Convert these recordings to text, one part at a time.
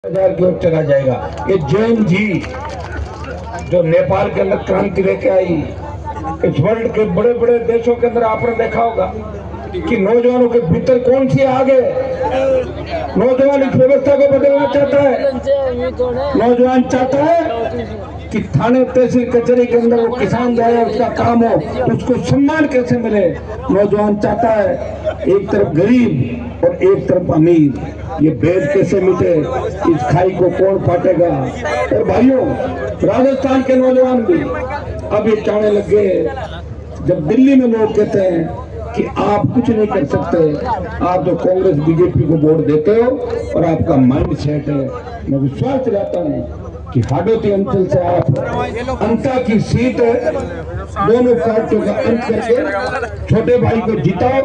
हजार की ओर चला जाएगा। ये जैन जी जो नेपाल के अंदर क्रांति लेके आई, इस वर्ल्ड के बड़े बड़े देशों के अंदर आपने देखा होगा कि नौजवानों के भीतर कौन सी आगे नौजवान इस व्यवस्था को बदलना चाहता है। नौजवान चाहता है कि थाने तहसील कचहरी के अंदर वो किसान जाए, उसका काम हो, उसको सम्मान कैसे मिले। नौजवान चाहता है एक तरफ गरीब और एक तरफ अमीर, ये भेद कैसे मिटे, इस खाई को कौन पाटेगा। और भाइयों, राजस्थान के नौजवान भी अब ये चाहने लगे, जब दिल्ली में लोग कहते हैं कि आप कुछ नहीं कर सकते, आप तो कांग्रेस बीजेपी को वोट देते हो और आपका माइंड सेट है। मैं विश्वास दिलाता हूँ कि हाडोती अंचल से आप अंता की सीट दोनों पार्टियों का अंत करके छोटे भाई को जिताओ।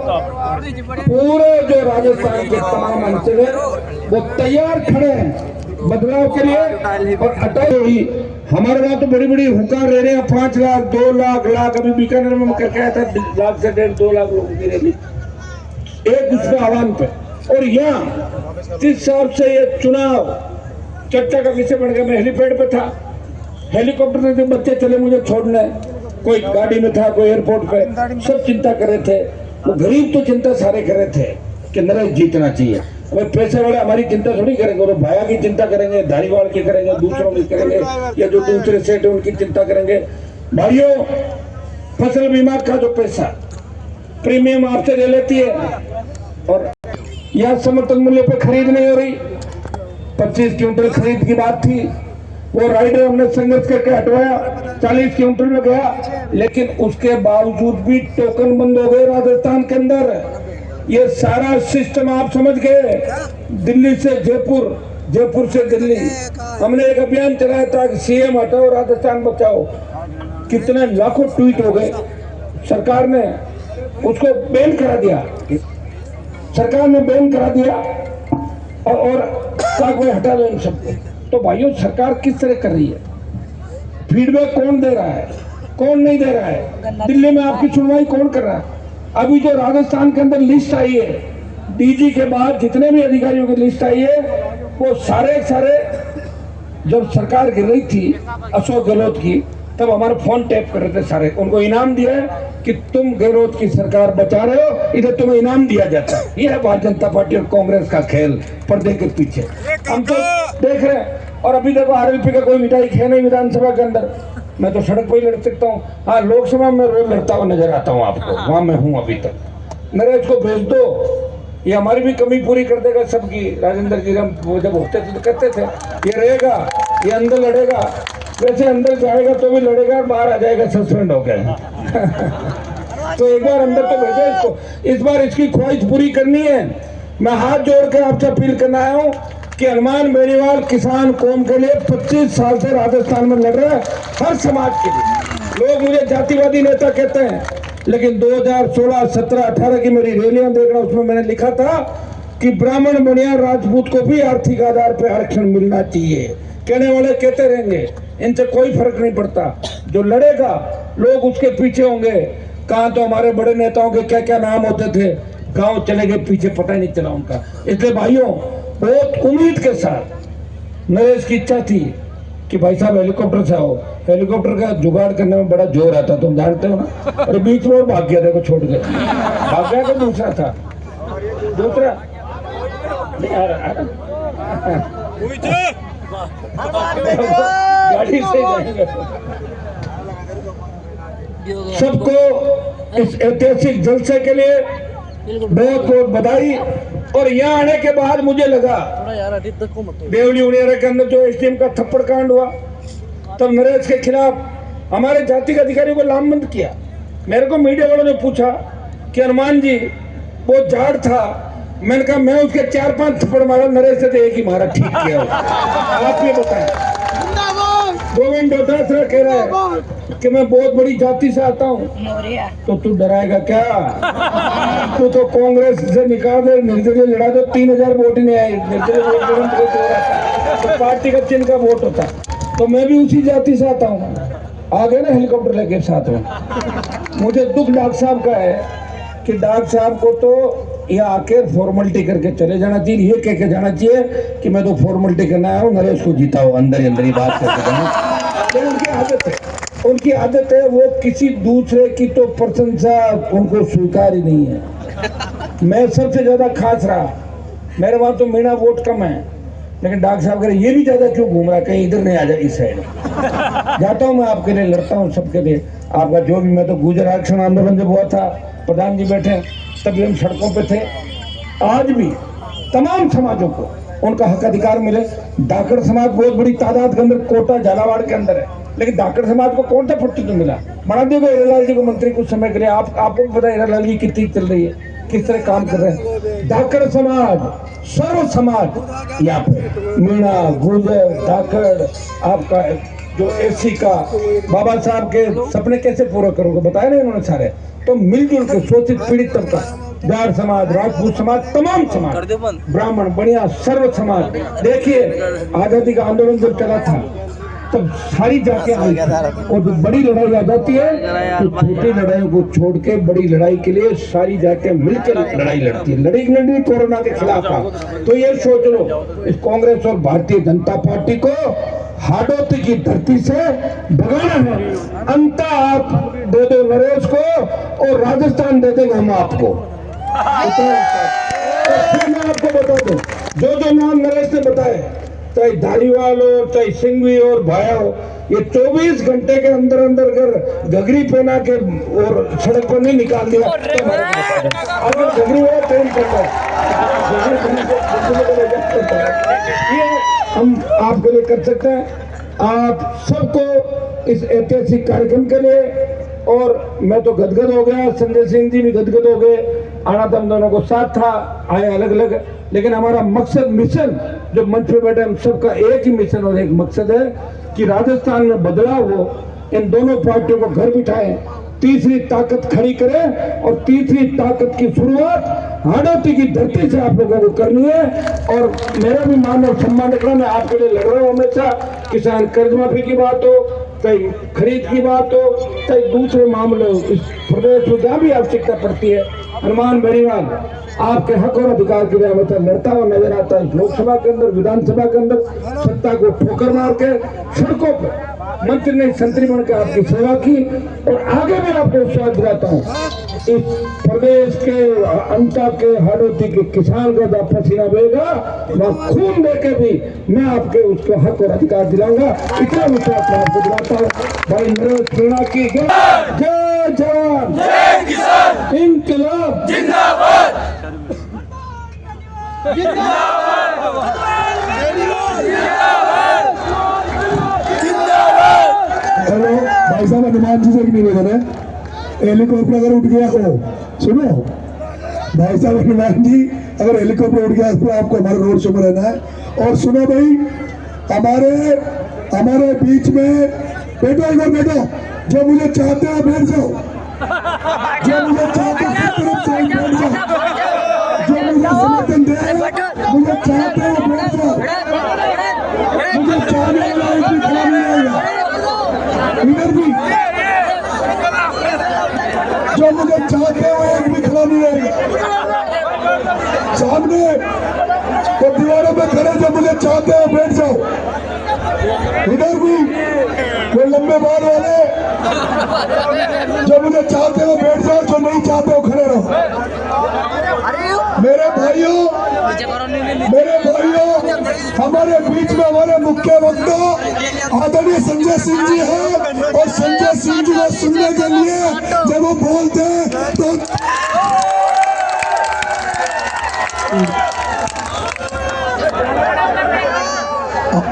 पूरे जो राजस्थान के तमाम अंचल है वो तैयार खड़े हैं बदलाव के लिए। और अटल हुई हमारे वहाँ तो बड़ी बड़ी हुकार रह रहे हैं, 5 लाख 2 लाख अभी बीकानेर में करके आया था, 1 लाख से 1.5-2 लाख लोगों की रैली एक दूसरे आह्वान पे। और यहाँ 30 साल से ये चुनाव चर्चा का विषय बन गया। मैं हेलीपैड पे था, हेलीकॉप्टर से बच्चे चले मुझे छोड़ने, कोई गाड़ी में था, कोई एयरपोर्ट पे, सब चिंता कर रहे थे। वो गरीब तो चिंता सारे कर रहे थे कि नरेश जीतना चाहिए। भाई पैसे वाले हमारी चिंता थोड़ी करेंगे, वो भाया की चिंता करेंगे, धारीवाल की करेंगे, दूसरों की करेंगे, या जो दूसरे सेठ है उनकी चिंता करेंगे। भाइयों, फसल बीमा का जो पैसा प्रीमियम आपसे ले लेती है और यहाँ समर्थन मूल्य पे खरीद नहीं हो रही। 25 क्विंटल खरीद की बात थी, वो राइडर हमने संघर्ष करके हटवाया, 40 क्विंटल में गया, लेकिन उसके बावजूद भी टोकन बंद हो गए राजस्थान के अंदर। ये सारा सिस्टम आप समझ गए, दिल्ली से जयपुर, जयपुर से दिल्ली। हमने एक अभियान चलाया था कि सीएम हटाओ राजस्थान बचाओ, कितने लाखों ट्वीट हो गए। सरकार ने उसको बैन करा दिया, सरकार ने बैन करा दिया और कोई हटा दो इन सबको। तो भाइयों, सरकार किस तरह कर रही है, फीडबैक कौन दे रहा है, कौन नहीं दे रहा है, दिल्ली में आपकी सुनवाई कौन कर रहा है। अभी जो राजस्थान के अंदर लिस्ट आई है, डीजी के बाद जितने भी अधिकारियों की लिस्ट आई है, वो सारे जब सरकार गिर रही थी अशोक गहलोत की, तब हमारे फोन टैप कर रहे थे सारे, उनको इनाम दिया है कि तुम गहलोत की सरकार बचा रहे हो, इधर तुम्हें इनाम दिया जाता है। ये है भारतीय जनता पार्टी और कांग्रेस का खेल पर्दे के पीछे, हम तो देख रहे हैं। और अभी देखो आरएलपी का कोई मिठाई है नहीं विधानसभा के अंदर, मैं तो सड़क पर ही लड़ सकता हूँ। हाँ, लोकसभा में रोज लड़ता हुआ नजर आता हूँ आपको, वहां मैं हूँ अभी तक। नरेश को भेज दो, ये हमारी भी कमी पूरी कर देगा सबकी। राजेंद्र जी हम जब होते थे तो कहते थे ये रहेगा, ये अंदर लड़ेगा, वैसे अंदर जाएगा तो भी लड़ेगा, बाहर आ जाएगा सस्पेंड हो गया। तो एक बार अंदर तो भेजो इसको, इस बार इसकी ख्वाहिश पूरी करनी है। मैं हाथ जोड़ कर आपसे अपील करना आया हूँ कि हनुमान बेनीवाल किसान कौम के लिए 25 साल से राजस्थान में लड़ रहा है, हर समाज के लिए। लोग मुझे जातिवादी नेता कहते हैं, लेकिन 2016, 17, 18 की मेरी रैलियां देख रहा, उसमें मैंने लिखा था कि ब्राह्मण बनियार राजपूत को भी आर्थिक आधार पर आरक्षण मिलना चाहिए। कहने वाले कहते रहेंगे, इनसे कोई फर्क नहीं पड़ता, जो लड़ेगा लोग उसके पीछे होंगे। कहाँ तो हमारे बड़े नेताओं के क्या क्या नाम होते थे, गांव चले गए पीछे, पता ही नहीं चला उनका। इसलिए भाइयों, बहुत उम्मीद के साथ नरेश की इच्छा थी कि भाई साहब हेलीकॉप्टर से आओ। हेलीकॉप्टर का जुगाड़ करने में बड़ा जोर आता, तुम जानते हो ना। और बीच में और भाग गया, देखो छोड़ के भाग गया। तो दूसरा था, दूसरा गाड़ी से जाएंगे। सबको इस ऐतिहासिक जलसे के लिए बहुत बहुत बधाई। और यहाँ आने के बाद मुझे लगा देवली उनियारा के अंदर जो एसडीएम का थप्पड़ कांड हुआ, तब नरेश के खिलाफ हमारे जाति के अधिकारियों को लामबंद किया। मेरे को मीडिया वालों ने पूछा कि हनुमान जी वो झाड़ था, मैंने कहा मैं उसके 4-5 थप्पड़ मारा, नरेश से तो एक ही मारा, ठीक किया। आप ये बताएं। गोविंद डोटासरा कह रहा है कि मैं बहुत बड़ी जाति से आता हूँ, तो तू डराएगा क्या? तू तो कांग्रेस से निकाल दे, निर्दलीय लड़ा दो, 3000 वोट ही नहीं आए। निर्दलीय वोट तो पार्टी का चिन्ह का वोट होता, तो मैं भी उसी जाति से आता हूँ। आ गए ना हेलीकॉप्टर लेके साथ में। मुझे दुख डॉक्टर साहब का है कि डॉक्टर साहब को तो या आके फॉर्मेलिटी करके चले जाना चाहिए, ये कह के जाना चाहिए कि मैं तो फॉर्मेलिटी करना आया हूँ, नरेश को जीता हूँ, अंदर ही अंदर ही बात करके जाना। तो उनकी आदत है वो किसी दूसरे की तो प्रशंसा उनको स्वीकार ही नहीं है। मैं सबसे ज्यादा खास रहा, मेरे वहां तो मीणा वोट कम है, लेकिन डॉक्टर साहब कह रहे ये भी ज्यादा क्यों घूम रहा है, कहीं इधर नहीं आ जाए इस साइड। जाता हूँ मैं आपके लिए, लड़ता हूँ सबके लिए, आपका जो भी। मैं तो गुर्जर आरक्षण आंदोलन जब हुआ था, प्रधान जी बैठे तभी हम सड़कों पे थे। आज भी तमाम समाजों को उनका हक अधिकार मिले। धाकड़ समाज बहुत बड़ी तादाद के अंदर कोटा झालावाड़ के अंदर है, लेकिन धाकड़ समाज को कौन सा प्रतिनिधि मिला? बना दिया हीरालाल जी को मंत्री कुछ समय के लिए। आपको पता है हीरालाल जी कितनी चल रही है, किस तरह काम कर रहे हैं। धाकड़ समाज, सर्व समाज, यहाँ पे मीणा, गुर्जर, धाकड़, आपका जो एससी का बाबा साहब के सपने कैसे पूरा करोगे, बताया नहीं उन्होंने सारे। तो मिलजुल के शोषित पीड़ित तबका, जाट समाज, राजपूत समाज, तमाम समाज, ब्राह्मण, बढ़िया, सर्व समाज। देखिए आजादी का आंदोलन जब चला था तब सारी जाके आई, और जो बड़ी लड़ाई आ जाती है तो छोटी लड़ाइयों को छोड़ के बड़ी लड़ाई के लिए सारी जाके मिलकर लड़ाई लड़ती है। लड़ी कोरोना के खिलाफ। तो ये सोच लो, इस कांग्रेस और भारतीय जनता पार्टी को हाडोती की धरती से भगाना है। अंत आप दे दो नरेश को और राजस्थान दे देंगे हम आपको। तो फिर मैं आपको बता दूं, जो नाम नरेश ने बताए, चाहे धारीवाल हो, चाहे सिंघवी और भाया हो, ये 24 घंटे के अंदर अंदर अगर घघरी पहना के और सड़क पर नहीं निकाल दिया तो अगर घघरी वाला ट्रेन करता ये हम आपके लिए कर सकते हैं। आप सबको इस ऐतिहासिक कार्यक्रम के लिए, और मैं तो गदगद हो गया, संजय सिंह जी भी गदगद हो गए। आना तो हम दोनों को साथ था, आए अलग अलग, लेकिन हमारा मकसद, मिशन जो मंच पे बैठे हम सबका एक ही मिशन और एक मकसद है कि राजस्थान में बदलाव हो, इन दोनों पार्टियों को घर बिठाएं, तीसरी ताकत खड़ी करें, और तीसरी ताकत की शुरुआत हाडोती की धरती से आप लोगों को करनी है। और मेरा भी मान और सम्मान रखना, मैं आपके लिए लड़ रहा हूँ हमेशा। किसान कर्ज माफी की बात हो, चाहे खरीद की बात हो, चाहे दूसरे मामले हो, इस प्रदेश में जहाँ भी आवश्यकता पड़ती है, हनुमान बेनीवाल आपके हक और अधिकार के लिए हमेशा लड़ता हुआ नजर आता है। लोकसभा के अंदर, विधानसभा के अंदर सत्ता को ठोकर मार के सड़कों पर मंत्री ने संतरी बन के आपकी सेवा की, और आगे भी आपको विश्वास दिलाता हूँ, इस प्रदेश के अंता के हाडोती के किसान का जब पसीना बहेगा, वह खून दे के भी मैं आपके उसको हक और अधिकार दिलाऊंगा। इतना विश्वास मैं आपको दिलाता हूँ। भाई नरेश मीणा की जय जवान, जय किसान, इंकलाब जिंदाबाद। हेलो भाई साहब, हनुमान जी से एक निवेदन है, हेलीकॉप्टर अगर उठ गया हो, सुनो भाई साहब, हनुमान जी अगर हेलीकॉप्टर उठ गया तो आपको हमारे रोड शो में रहना है। और सुनो भाई, हमारे बीच में बैठो, इधर बैठो, जो मुझे चाहते हैं बैठ जाओ, जो मुझे चाहते हैं बैठ जाओ, जो मुझे समर्थन दे, मुझे चाहते हैं बैठ जाओ, मुझे चाहने वाला एक भी खड़ा नहीं रहेगा इधर भी, जो मुझे चाहते हैं वो एक भी खड़ा नहीं रहेगा। सामने तो दीवारों में खड़े जो मुझे चाहते हैं बैठ जाओ, इधर भी वो लंबे बाल वाले जो मुझे चाहते हो बैठ जाओ, जो नहीं चाहते हो खड़े रहो। मेरे भाइयों, हमारे बीच में हमारे मुख्य वक्ता आदरणीय संजय सिंह जी हैं, और संजय सिंह जी को सुनने के लिए जब वो बोलते हैं तो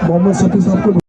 मोहम्मद शफी साहब को